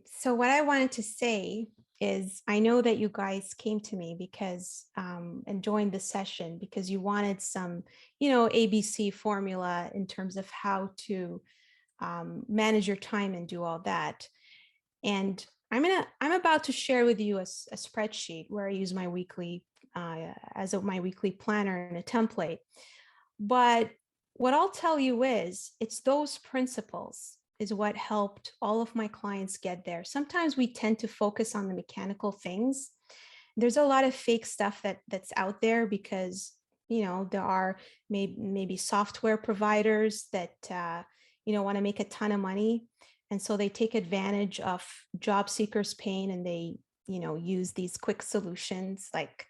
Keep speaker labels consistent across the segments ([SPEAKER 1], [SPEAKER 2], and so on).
[SPEAKER 1] So what I wanted to say is I know that you guys came to me because and joined the session because you wanted some, ABC formula in terms of how to manage your time and do all that. And I'm about to share with you a spreadsheet where I use my weekly my weekly planner and a template. But what I'll tell you is it's those principles is what helped all of my clients get there. Sometimes we tend to focus on the mechanical things. There's a lot of fake stuff that's out there because there are maybe software providers that want to make a ton of money, and so they take advantage of job seekers' pain, and they use these quick solutions like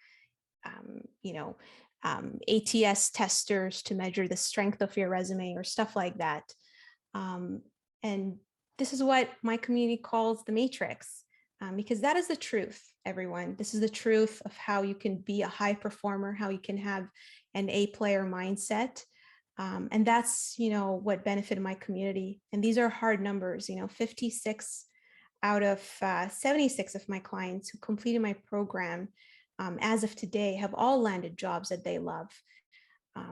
[SPEAKER 1] um, you know ATS testers to measure the strength of your resume or stuff like that. And this is what my community calls the matrix, because that is the truth, everyone. This is the truth of how you can be a high performer, how you can have an A player mindset. And that's, what benefited my community. And these are hard numbers, 56 out of 76 of my clients who completed my program as of today have all landed jobs that they love.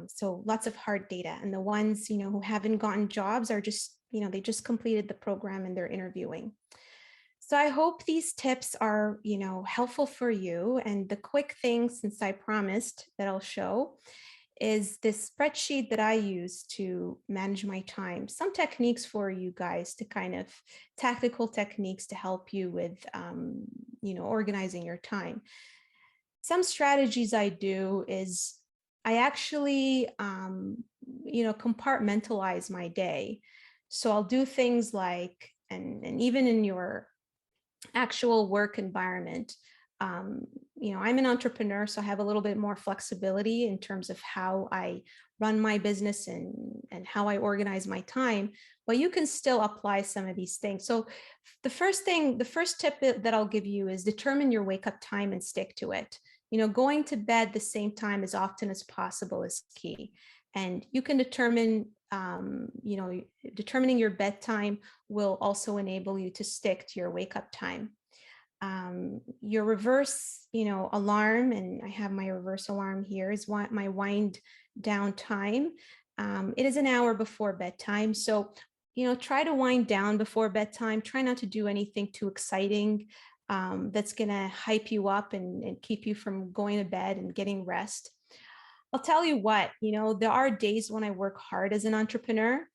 [SPEAKER 1] So lots of hard data. And the ones, who haven't gotten jobs are just, they just completed the program and they're interviewing. So I hope these tips are, helpful for you. And the quick thing, since I promised that I'll show, is this spreadsheet that I use to manage my time. Some techniques for you guys to kind of tactical techniques to help you with, organizing your time. Some strategies I do is I actually, compartmentalize my day. So I'll do things like, and even in your actual work environment, I'm an entrepreneur, so I have a little bit more flexibility in terms of how I run my business and how I organize my time, but you can still apply some of these things. So the first tip that I'll give you is determine your wake up time and stick to it. Going to bed the same time as often as possible is key. And you can determining your bedtime will also enable you to stick to your wake up time. Your reverse, alarm, and I have my reverse alarm here, is my wind down time. It is an hour before bedtime. So, try to wind down before bedtime. Try not to do anything too exciting that's going to hype you up and keep you from going to bed and getting rest. I'll tell you what, there are days when I work hard as an entrepreneur,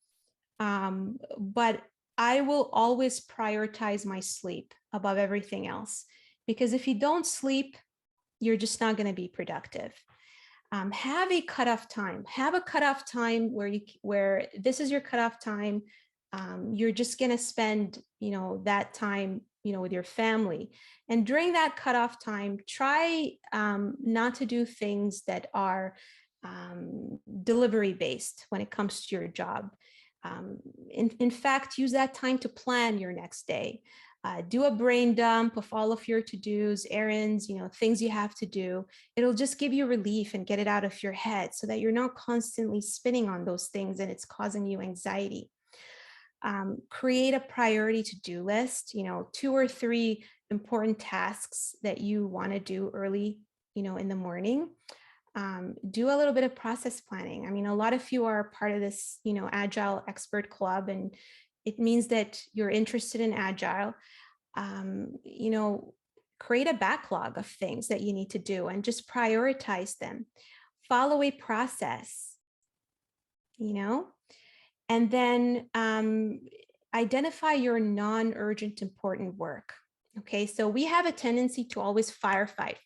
[SPEAKER 1] but I will always prioritize my sleep above everything else, because if you don't sleep, you're just not going to be productive. Have a cutoff time. Have a cutoff time where this is your cutoff time. You're just going to spend, that time, with your family. And during that cutoff time, try not to do things that are delivery based when it comes to your job. In fact, use that time to plan your next day. Do a brain dump of all of your to-dos, errands, things you have to do. It'll just give you relief and get it out of your head so that you're not constantly spinning on those things and it's causing you anxiety. Create a priority to-do list, 2 or 3 important tasks that you want to do early, in the morning. Do a little bit of process planning. I mean, a lot of you are part of this, Agile Expert Club, and it means that you're interested in Agile. Create a backlog of things that you need to do and just prioritize them. Follow a process, and then identify your non-urgent important work. Okay, so we have a tendency to always firefight,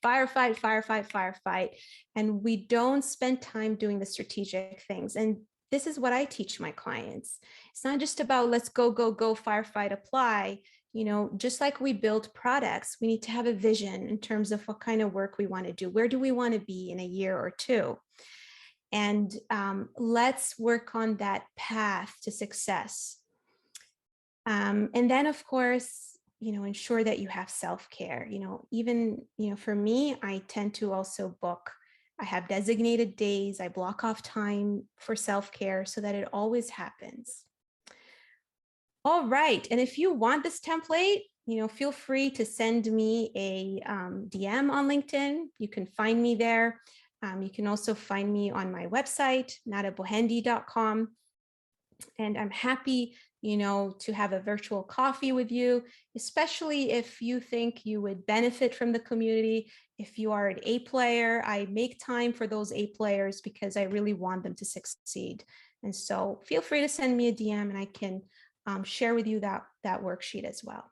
[SPEAKER 1] and we don't spend time doing the strategic things. And this is what I teach my clients. It's not just about let's go, firefight, apply. Just like we build products, we need to have a vision in terms of what kind of work we want to do. Where do we want to be in a year or two? And let's work on that path to success. And then, of course, ensure that you have self-care. Even, for me, I tend to also book. I have designated days. I block off time for self-care so that it always happens. All right. And if you want this template, feel free to send me a DM on LinkedIn. You can find me there. You can also find me on my website, natabuhendi.com. And I'm happy, to have a virtual coffee with you, especially if you think you would benefit from the community. If you are an A player, I make time for those A players because I really want them to succeed. And so feel free to send me a DM and I can share with you that worksheet as well.